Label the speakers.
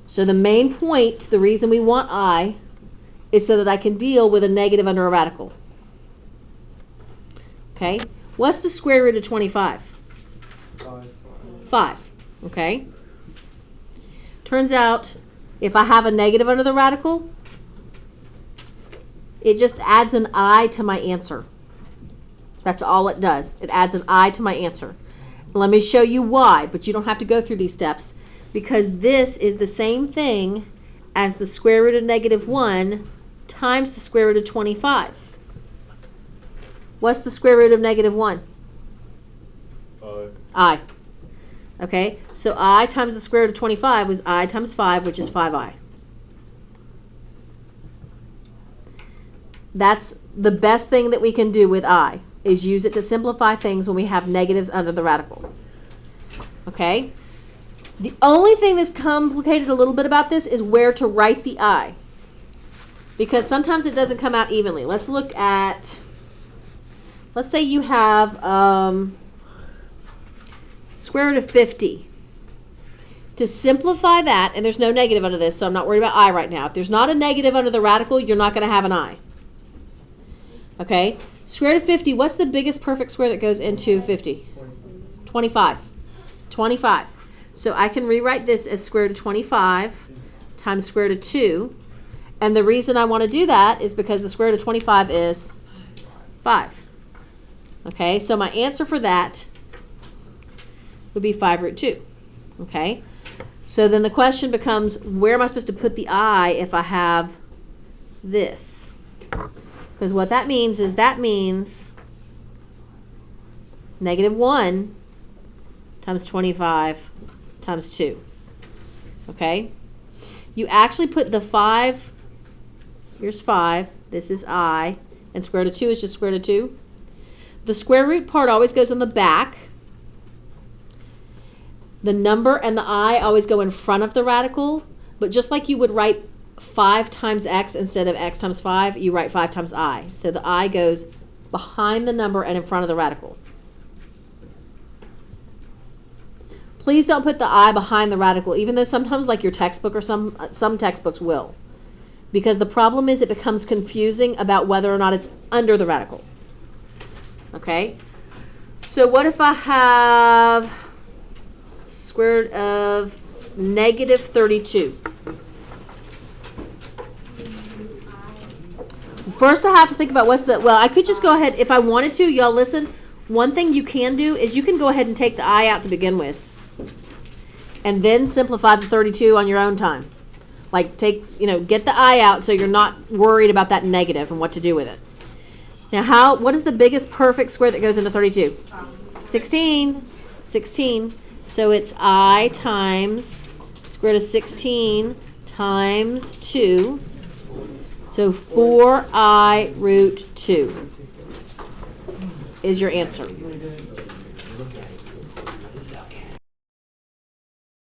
Speaker 1: So the main point, the reason we want I, is so that I can deal with a negative under a radical. Okay? What's the square root of 25? 5. Okay? Turns out, if I have a negative under the radical, it just adds an I to my answer. That's all it does. It adds an I to my answer. Let me show you why, but you don't have to go through these steps, because this is the same thing as the square root of negative 1 times the square root of 25. What's the square root of negative 1? I. Okay, so I times the square root of 25 was I times 5, which is 5I. That's the best thing that we can do with I, is use it to simplify things when we have negatives under the radical. Okay? The only thing that's complicated a little bit about this is where to write the I, because sometimes it doesn't come out evenly. Let's look at, let's say you have square root of 50. To simplify that, and there's no negative under this, so I'm not worried about I right now. If there's not a negative under the radical, you're not going to have an I. Okay? Square root of 50, what's the biggest perfect square that goes into 50? 25. 25. So I can rewrite this as square root of 25 times square root of 2. And the reason I want to do that is because the square root of 25 is 5. Okay, so my answer for that would be 5 root 2. Okay, so then the question becomes, where am I supposed to put the I if I have this? Because what that means is negative 1 times 25 times 2. Okay? You actually put the 5, here's 5, this is I, and square root of 2 is just square root of 2. The square root part always goes on the back. The number and the I always go in front of the radical, but just like you would write 5 times x instead of x times 5, you write 5 times I. So the I goes behind the number and in front of the radical. Please don't put the I behind the radical, even though sometimes like your textbook or some textbooks will. Because the problem is it becomes confusing about whether or not it's under the radical. Okay? So what if I have square root of negative 32? First I have to think about what's the, well, I could just go ahead, if I wanted to, y'all listen, one thing you can do is you can go ahead and take the I out to begin with. And then simplify the 32 on your own time. Like take, get the I out so you're not worried about that negative and what to do with it. Now what is the biggest perfect square that goes into 32? 16. 16. So it's I times square root of 16 times 2. So 4I root 2 is your answer.